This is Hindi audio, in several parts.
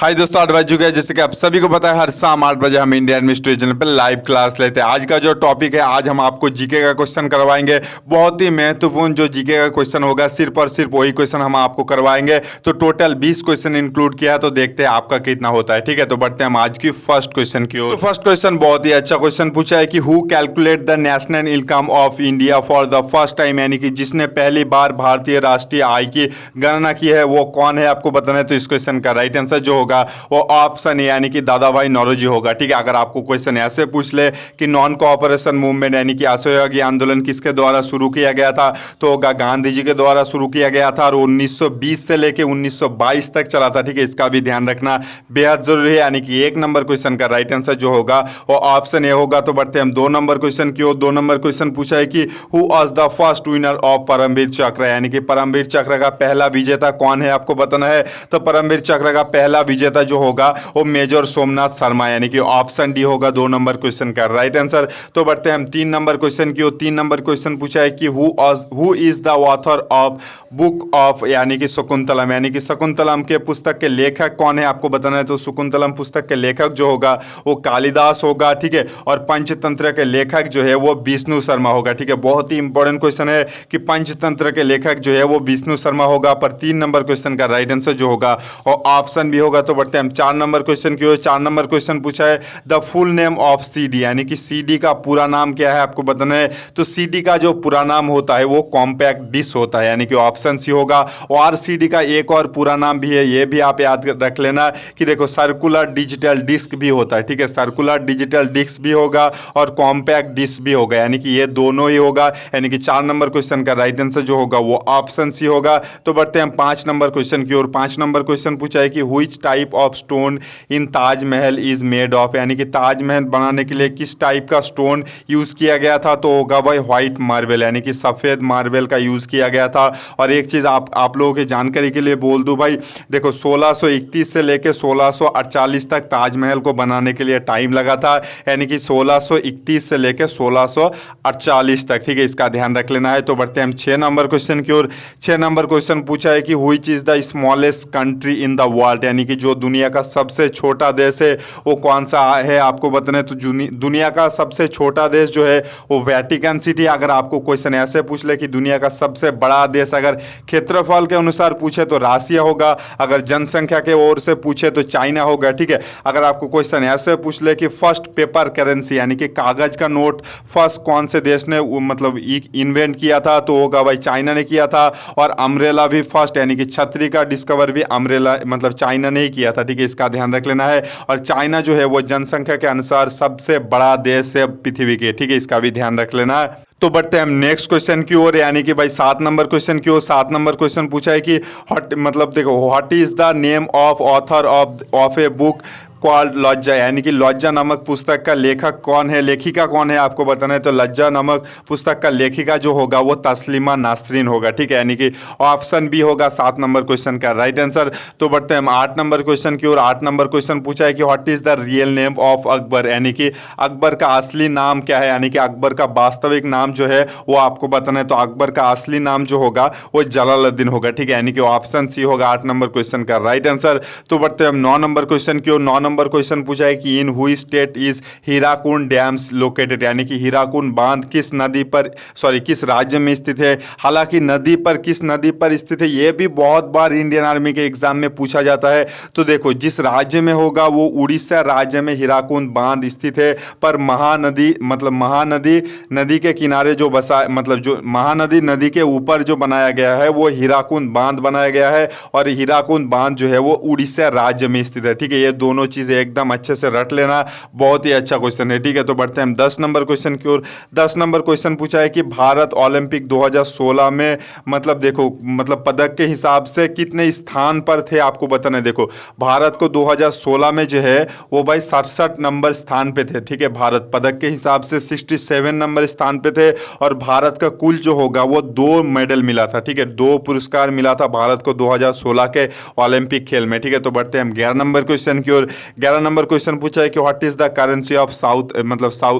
हाय दोस्तों, 8 बज चुके हैं। जैसे कि आप सभी को पता है, हर शाम 8 बजे हम इंडियन मिस्ट्री चैनल पर लाइव क्लास लेते हैं। आज का जो टॉपिक है, आज हम आपको जीके का क्वेश्चन करवाएंगे। बहुत ही महत्वपूर्ण जो जीके का क्वेश्चन होगा, सिर्फ और सिर्फ वही क्वेश्चन हम आपको करवाएंगे। तो टोटल 20 क्वेश्चन इंक्लूड किया है, तो देखते हैं आपका कितना होता है। ठीक है, तो बढ़ते हैं हम आज की फर्स्ट क्वेश्चन की ओर। तो फर्स्ट क्वेश्चन बहुत ही अच्छा क्वेश्चन पूछा है कि who calculate the national income of India for the first time, यानी कि जिसने पहली बार भारतीय राष्ट्रीय आय की गणना की है वो कौन है, आपको बताना है। तो इस क्वेश्चन का राइट आंसर जो होगा वो ऑप्शन ए यानी कि दादा भाई नौरोजी होगा। ठीक है, अगर आपको क्वेश्चन ऐसे पूछ ले कि नॉन कोऑपरेशन मूवमेंट यानी कि असहयोगी आंदोलन किसके द्वारा शुरू किया गया था, तो होगा गांधी जी के द्वारा शुरू किया गया था और 1920 से लेके 1922 तक चला था। ठीक है, इसका भी ध्यान रखना बेहद जरूरी है। यानी कि 1 नंबर क्वेश्चन का राइट आंसर जो होगा वो ऑप्शन ए होगा। तो बढ़ते हम 2 नंबर क्वेश्चन की ओर। 2 नंबर क्वेश्चन पूछा है कि who was the first winner of Paramvir Chakra, यानी कि परमवीर चक्र का पहला विजेता कौन है, आपको बताना है। तो परमवीर चक्र का पहला विजेता जो होगा वो मेजर सोमनाथ शर्मा, यानी कि ऑप्शन डी होगा 2 नंबर क्वेश्चन का राइट आंसर। तो बढ़ते हैं हम 3 नंबर क्वेश्चन की ओर। 3 नंबर क्वेश्चन पूछा है कि who is the author of book of, यानी कि शकुंतलम, यानी कि शकुंतलम के पुस्तक के लेखक कौन है, आपको बताना है। तो शकुंतलम पुस्तक के लेखक जो होगा वो कालिदास होगा। ठीक है, और पंचतंत्र के लेखक जो है वो विष्णु शर्मा होगा। ठीक है, बहुत ही इंपॉर्टेंट क्वेश्चन है कि पंचतंत्र के लेखक जो है वो विष्णु शर्मा होगा। पर 3 नंबर क्वेश्चन का राइट आंसर जो होगा वो ऑप्शन भी होगा। तो बढ़ते हैं हम 4 नंबर क्वेश्चन की ओर। 4 नंबर क्वेश्चन पूछा है the full name of CD, यानी कि सीडी का पूरा नाम क्या है, आपको बताना है। तो सीडी का जो पूरा नाम होता है वो कॉम्पैक्ट डिस्क होता है, यानी कि ऑप्शन सी होगा। और सीडी का एक और पूरा नाम भी है, ये भी आप याद रख लेना कि देखो सर्कुलर डिजिटल डिस्क भी होता है। ठीक है, सर्कुलर डिजिटल डिस्क भी होगा और कॉम्पैक्ट डिस्क भी होगा, यानी कि ये दोनों ही होगा। यानी कि 4 नंबर क्वेश्चन का राइट आंसर जो होगा वो ऑप्शन सी होगा। तो बढ़ते हैं हम 5 नंबर क्वेश्चन की ओर। 5 नंबर क्वेश्चन पूछा है कि which type of stone in Taj Mahal is made of, यानी कि ताजमहल बनाने के लिए किस टाइप का स्टोन यूज किया गया था। तो होगा भाई व्हाइट मार्बल, यानी कि सफेद मार्बल का यूज किया गया था। और एक चीज आप लोगों की जानकारी के लिए बोल दूं भाई, देखो 1631 से लेके 1648 तक ताजमहल को बनाने के लिए टाइम लगा था, यानी कि 1631 से लेके 1648 तक। ठीक है, इसका ध्यान रख लेना है। तो बढ़ते हैं हम 6 नंबर क्वेश्चन की ओर। 6 नंबर क्वेश्चन पूछा है कि which is the smallest country in the world, यानी कि जो दुनिया का सबसे छोटा देश है वो कौन सा है, आपको बताना है। तो दुनिया का सबसे छोटा देश जो है वो वेटिकन सिटी। अगर आपको क्वेश्चन ऐसे पूछ ले कि दुनिया का सबसे बड़ा देश अगर क्षेत्रफल के अनुसार पूछे तो रसिया होगा, अगर जनसंख्या के ओर से पूछे तो चाइना होगा। ठीक है, अगर आपको क्वेश्चन ऐसे पूछ ले कि फर्स्ट पेपर करेंसी, यानी कि कागज का नोट फर्स्ट कौन से देश ने मतलब इन्वेंट किया था, तो होगा भाई चाइना ने किया था। और अम्ब्रेला भी फर्स्ट, यानी कि छतरी का डिस्कवर भी अम्ब्रेला मतलब चाइना ने ही किया था। ठीक है, इसका ध्यान रख लेना है। और चाइना जो है वो जनसंख्या के अनुसार सबसे बड़ा देश है पृथ्वी के। ठीक है, इसका भी ध्यान रख लेना है। तो बढ़ते हैं हम नेक्स्ट क्वेश्चन की ओर, यानी कि भाई 7 नंबर क्वेश्चन की ओर। 7 नंबर क्वेश्चन पूछा है कि मतलब देखो what is the name of author of a book called लज्जा, यानी कि लज्जा नामक पुस्तक का लेखक कौन है, लेखिका कौन है, आपको बताना है। तो लज्जा नामक पुस्तक का लेखिका जो होगा वो तस्लीमा नासरीन होगा। ठीक है, यानी कि ऑप्शन बी होगा 7 नंबर क्वेश्चन का राइट आंसर। तो बढ़ते हैं हम 8 नंबर क्वेश्चन की ओर। 8 नंबर क्वेश्चन पूछा है कि what is the real name of Akbar, यानी कि अकबर का असली नाम क्या है, यानी कि अकबर का वास्तविक नाम जो है वो आपको बताना है। तो अकबर का असली नाम जो होगा वो जलालुद्दीन होगा। ठीक है, यानी कि ऑप्शन सी होगा 8 नंबर क्वेश्चन का राइट आंसर। तो बढ़ते हैं हम 9 नंबर क्वेश्चन की ओर। 9 नंबर क्वेश्चन पूछा है कि इन हुई state is Hirakud dams located, यानी कि हीराकुंड बांध किस नदी पर किस राज्य में स्थित है। हालांकि नदी पर किस नदी पर स्थित है ये भी बहुत बार इंडियन आर्मी के एग्जाम में पूछा जाता है। तो देखो जिस राज्य में होगा वो उड़ीसा राज्य में हीराकुंड बांध स्थित है। पर महानदी मतलब महानदी नदी के किनारे जो बसा मतलब जो महानदी नदी के ऊपर जो बनाया गया है वो हीराकुंड बांध बनाया गया है। और हीराकुंड बांध जो है वो उड़ीसा राज्य में स्थित है। ठीक है, ये दोनों चीजें एकदम अच्छे से रट लेना, बहुत ही अच्छा क्वेश्चन है। ठीक है, तो बढ़ते हैं हम 10 नंबर क्वेश्चन की ओर। 10 नंबर क्वेश्चन पूछा है कि भारत ओलंपिक 2016 में मतलब देखो मतलब पदक के हिसाब से कितने स्थान पर थे, आपको बताना है। देखो भारत को 2016 में जो है वो भाई 67 नंबर स्थान पे थे। ठीक है, भारत पदक के हिसाब से 67 नंबर स्थान पे थे। और भारत का कुल जो होगा वो 2 मेडल मिला था। ठीक है, 2 पुरस्कार मिला था भारत को 2016 के ओलंपिक खेल में। ठीक है, तो बढ़ते हैं हम 11 नंबर क्वेश्चन की ओर। 11 नंबर क्वेश्चन पूछा है कि what is the currency of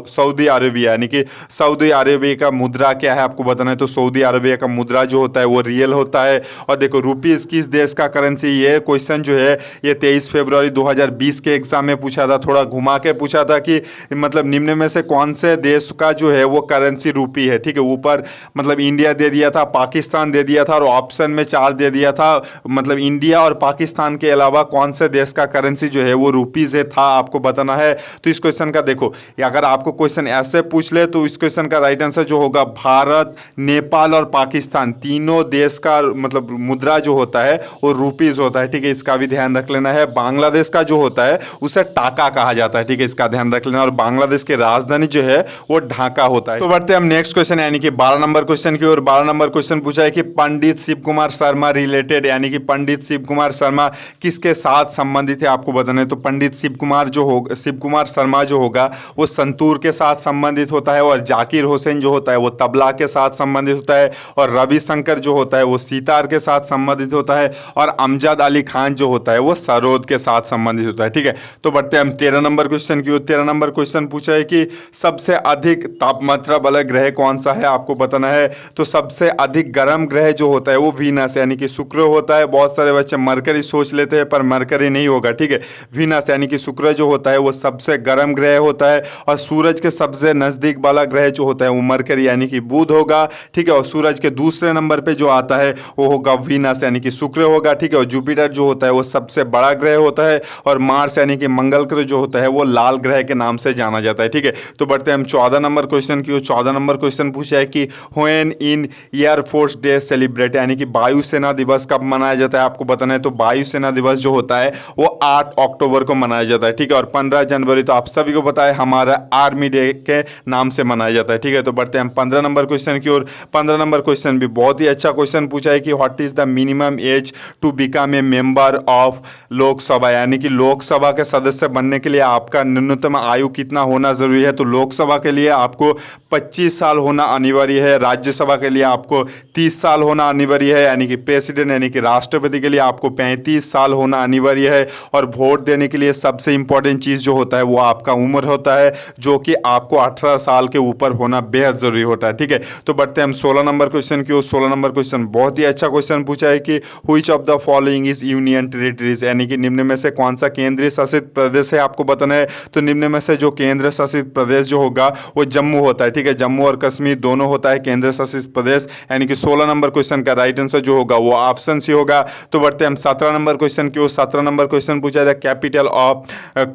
Saudi Arabia, यानी कि सऊदी अरेबिया का मुद्रा क्या है आपको बताना है। तो सऊदी अरेबिया का मुद्रा जो होता है वो रियल होता है। और देखो रुपीस किस देश का करेंसी, ये क्वेश्चन जो है ये 23 फरवरी 2020 के एग्जाम में पूछा था, थोड़ा घुमा के पूछा था कि मतलब निम्न में से कौन से देश का जो है वो करेंसी रूपी है, ठीक है। ऊपर मतलब इंडिया दे दिया था, पाकिस्तान दे दिया था और ऑप्शन में 4 दे दिया था, मतलब इंडिया और पाकिस्तान के अलावा कौन से देश का करेंसी जो है वो रूपी से था आपको बताना है। तो इस क्वेश्चन का देखो, अगर आपको क्वेश्चन ऐसे पूछ ले तो इस क्वेश्चन का राइट आंसर जो होगा भारत, नेपाल और पाकिस्तान तीनों देश का मतलब मुद्रा जो होता है वो रूपीज होता है, ठीक है। इसका भी ध्यान रख लेना है। बांग्लादेश का जो होता है उसे टाका कहा जाता है, ठीक है, इसका ध्यान रख लेना। और बांग्लादेश की राजधानी जो है वो ढाका होता है। तो बढ़ते हैं हम नेक्स्ट क्वेश्चन यानी कि 12 नंबर क्वेश्चन की ओर। 12 नंबर क्वेश्चन पूछा है कि पंडित शिव कुमार शर्मा रिलेटेड, यानी कि पंडित शिव कुमार शर्मा किसके साथ संबंधित है आपको बताना है। तो पंडित शिव कुमार शर्मा जो होगा वो संतूर के साथ संबंधित होता है, और जाकिर हुसैन जो होता है वो तबला के साथ संबंधित होता है, और रविशंकर जो होता है वो सितार के साथ संबंधित होता है, और अमजद अली खान जो होता है वो सरोद के साथ संबंधित होता है, ठीक है। तो बढ़ते हैं हम 13 नंबर क्वेश्चन की ओर। 13 नंबर क्वेश्चन पूछा है कि सबसे अधिक तापमात्रा वाला ग्रह कौन सा है आपको बताना है। तो सबसे अधिक गर्म ग्रह जो होता है वो वीनस यानी कि शुक्र होता है। बहुत सारे बच्चे मरकरी सोच लेते हैं पर मरकरी नहीं होगा, ठीक है। वीनस यानी कि शुक्र जो होता है वो सबसे गर्म ग्रह होता है, और सूरज के सबसे नजदीक वाला ग्रह जो होता है वो मरकरी यानी कि बुध होगा, ठीक है। और सूरज के दूसरे नंबर पे जो आता है वो होगा वीनस यानी कि शुक्र होगा, ठीक है। और जुपिटर जो होता है वो सबसे बड़ा ग्रह होता है, और मार्स यानी कि मंगल ग्रह जो होता है वो लाल ग्रह के नाम से जाना जाता है, ठीक है। तो बढ़ते हैं हम 14 नंबर क्वेश्चन की ओर। 14 नंबर क्वेश्चन पूछा है कि when in air force day celebrate, यानी कि वायुसेना दिवस कब मनाया जाता है आपको बताना है। तो वायुसेना दिवस जो होता है वो 8 अक्टूबर को मनाया जाता है, ठीक है। और 15 जनवरी तो आप सभी को पता है हमारा आर्मी डे के नाम से मनाया जाता है, ठीक है। तो बढ़ते हैं हम 15 नंबर क्वेश्चन की ओर। 15 नंबर क्वेश्चन भी बहुत ही अच्छा क्वेश्चन पूछा है कि what is the minimum age to become a member of Lok Sabha, यानी कि लोकसभा के सदस्य बनने के लिए आपका न्यूनतम आयु कितना होना जरूरी है। तो लोकसभा के लिए आपको 25 साल होना अनिवार्य है, राज्यसभा के लिए आपको 30 साल होना अनिवार्य है, यानी कि प्रेसिडेंट यानी कि राष्ट्रपति के लिए आपको 35 साल होना अनिवार्य है। और वोट देने के लिए सबसे इंपॉर्टेंट चीज़ जो होता है वो आपका उम्र होता है, जो कि आपको 18 साल के ऊपर होना बेहद जरूरी होता है, ठीक है। तो बढ़ते हैं हम 16 नंबर क्वेश्चन की ओर। 16 नंबर क्वेश्चन बहुत ही अच्छा क्वेश्चन पूछा है कि which of the following is union territories, यानी कि निम्न में से कौन सा केंद्रीय शासित प्रदेश है आपको बताना है। तो निम्न में से जो केंद्र शासित प्रदेश जो होगा वो जम्मू होता है, ठीक है। जम्मू और कश्मीर दोनों होता है केंद्र शासित प्रदेश, यानी कि 16 नंबर क्वेश्चन का राइट आंसर जो होगा वो ऑप्शन सी होगा। तो बढ़ते हैं हम 17 नंबर क्वेश्चन की ओर। 17 नंबर क्वेश्चन पूछा है कैपिटल ऑफ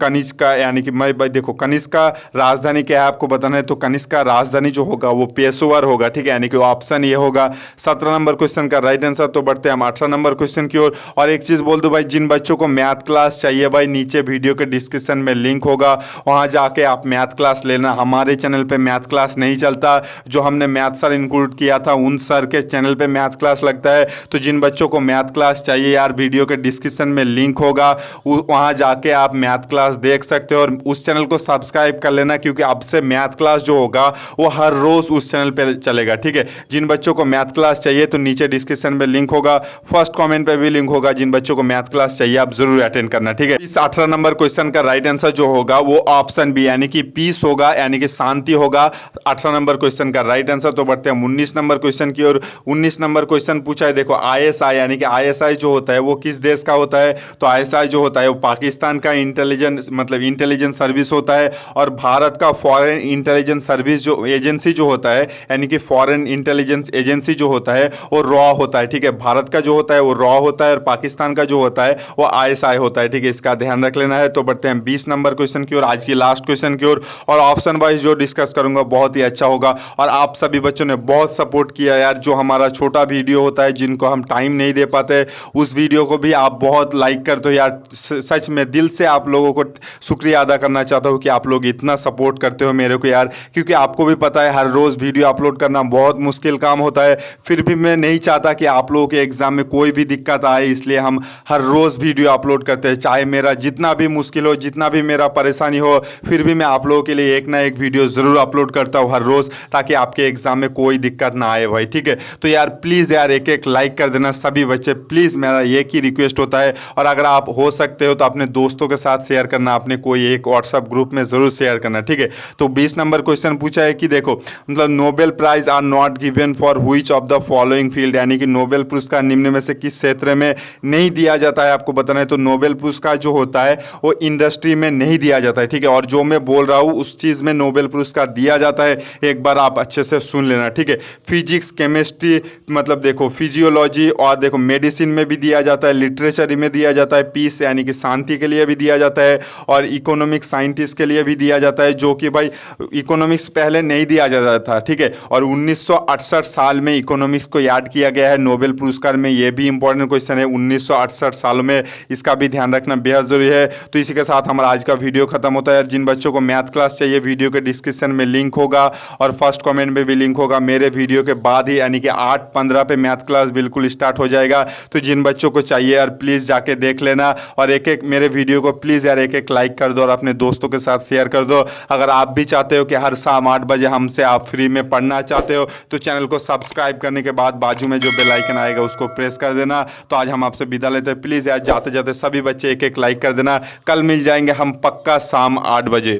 कनिष्का, यानी कि मैं भाई देखो कनिष्का राजधानी क्या है आपको बताना है। तो कनिष्का राजधानी जो होगा वो पेशोवर होगा, ठीक है, यानी कि ऑप्शन ये होगा 17 नंबर क्वेश्चन का राइट आंसर। तो बढ़ते हैं हम 18 नंबर क्वेश्चन की ओर। और एक चीज बोल दो भाई, जिन बच्चों को मैथ क्लास चाहिए भाई नीचे वीडियो के डिस्क्रिप्शन में लिंक होगा, वहां जाके आप मैथ क्लास लेना। हमारे चैनल पे मैथ क्लास नहीं चलता, जो हमने मैथ सर इंक्लूड किया था उन सर के चैनल पे मैथ क्लास लगता है। तो जिन बच्चों को मैथ क्लास चाहिए यार, वीडियो के डिस्क्रिप्शन में लिंक होगा, वहां जाके आप मैथ क्लास देख सकते हो। और उस चैनल को सब्सक्राइब कर लेना, क्योंकि अब से मैथ क्लास जो होगा वो हर रोज उस चैनल पे चलेगा, ठीक है। जिन बच्चों को मैथ क्लास चाहिए तो नीचे डिस्क्रिप्शन में लिंक होगा, फर्स्ट कमेंट पे भी लिंक होगा। जिन बच्चों को मैथ क्लास चाहिए आप जरूर अटेंड करना, ठीक है। इस 18 नंबर क्वेश्चन का राइट आंसर जो होगा वो ऑप्शन बी यानी कि पीस होगा, यानी कि शांति होगा 18 नंबर क्वेश्चन का राइट आंसर। तो बढ़ते हैं 19 नंबर क्वेश्चन की ओर। 19 नंबर क्वेश्चन पूछा है देखो आईएसआई, यानी कि आईएसआई जो होता है वो किस देश का होता है। तो आईएसआई जो होता है वो पाकिस्तान का इंटेलिजेंस सर्विस होता है, और भारत का फॉरेन इंटेलिजेंस सर्विस जो एजेंसी जो होता है, यानी कि फॉरेन इंटेलिजेंस एजेंसी जो होता है वो रॉ होता है, ठीक है। भारत का जो होता है वो रॉ होता है, और पाकिस्तान का जो होता है वो आईएसआई होता है, ठीक है। इसका ध्यान रख लेना है। तो बढ़ते हैं 20 नंबर क्वेश्चन की ओर, आज की लास्ट क्वेश्चन की ओर। और ऑप्शन वाइज जो डिस्कस करूंगा बहुत ही अच्छा होगा, और आप सभी बच्चों ने बहुत सपोर्ट किया यार। जो हमारा छोटा वीडियो होता है जिनको हम टाइम नहीं दे पाते, उस वीडियो को भी आप बहुत लाइक करते हो यार। सच में दिल से आप लोगों को शुक्रिया अदा करना चाहता हूँ कि आप लोग इतना सपोर्ट करते हो मेरे को यार, क्योंकि आपको भी पता है हर रोज़ वीडियो अपलोड करना बहुत मुश्किल काम होता है। फिर भी मैं नहीं चाहता कि आप लोगों के एग्ज़ाम में कोई भी दिक्कत आए, इसलिए हम हर रोज़ वीडियो अपलोड करते हैं। चाहे मेरा जितना भी मुश्किल हो, जितना भी मेरा परेशानी हो, फिर भी मैं आप लोगों के लिए एक ना एक वीडियो ज़रूर अपलोड करता हूँ हर रोज़, ताकि आपके एग्ज़ाम में कोई दिक्कत ना आए भाई, ठीक है। तो यार प्लीज़ यार एक एक लाइक कर देना सभी बच्चे, प्लीज़ मेरा एक ही रिक्वेस्ट होता है। और अगर आप हो सकते हो तो अपने दोस्तों के साथ शेयर करना, अपने कोई एक व्हाट्सअप ग्रुप में ज़रूर शेयर करना, ठीक है। तो 20 नंबर क्वेश्चन पूछा है कि देखो मतलब Nobel prize are not given for which of the following field, यानी कि नोबेल पुरस्कार निम्न में से किस क्षेत्र में नहीं दिया जाता है, आपको बताना है। तो नोबेल पुरस्कार जो होता है वो इंडस्ट्री में नहीं दिया जाता है, ठीक है। और जो मैं बोल रहा हूँ उस चीज़ में नोबेल पुरस्कार दिया जाता है, एक बार आप अच्छे से सुन लेना, ठीक है। फिजिक्स, केमिस्ट्री, मतलब देखो फिजियोलॉजी, और देखो मेडिसिन में भी दिया जाता है, लिटरेचर में दिया जाता है, पीस यानी कि शांति के लिए भी दिया जाता है, और इकोनॉमिक साइंटिस्ट के लिए भी दिया जाता है, जो कि भाई इकोनॉमिक्स पहले नहीं दिया जाता था, ठीक है। और 1968 साल में इकोनॉमिक्स को याद किया गया है नोबेल पुरस्कार में। ये भी इंपॉर्टेंट क्वेश्चन है, 1968 साल में, इसका भी ध्यान रखना बेहद जरूरी है। तो इसी के साथ हमारा आज का वीडियो खत्म होता है। जिन बच्चों को मैथ क्लास चाहिए, वीडियो के डिस्क्रिप्शन में लिंक होगा और फर्स्ट कमेंट में भी लिंक होगा। मेरे वीडियो के बाद ही यानी कि 8:15 पे मैथ क्लास बिल्कुल स्टार्ट हो जाएगा। तो जिन बच्चों को चाहिए यार प्लीज़ जाके देख लेना, और एक एक मेरे वीडियो को प्लीज़ यार एक एक लाइक कर दो और अपने दोस्तों के साथ शेयर कर दो। अगर आप भी चाहते हो कि हर शाम 8 बजे हमसे आप फ्री में पढ़ना चाहते हो तो चैनल को सब्सक्राइब करने के बाद बाजू में जो बेल आइकन आएगा उसको प्रेस कर देना। तो आज हम आपसे विदा लेते हैं। प्लीज़ यार जाते जाते सभी बच्चे एक एक लाइक कर देना। कल मिल जाएंगे हम पक्का शाम 8 बजे।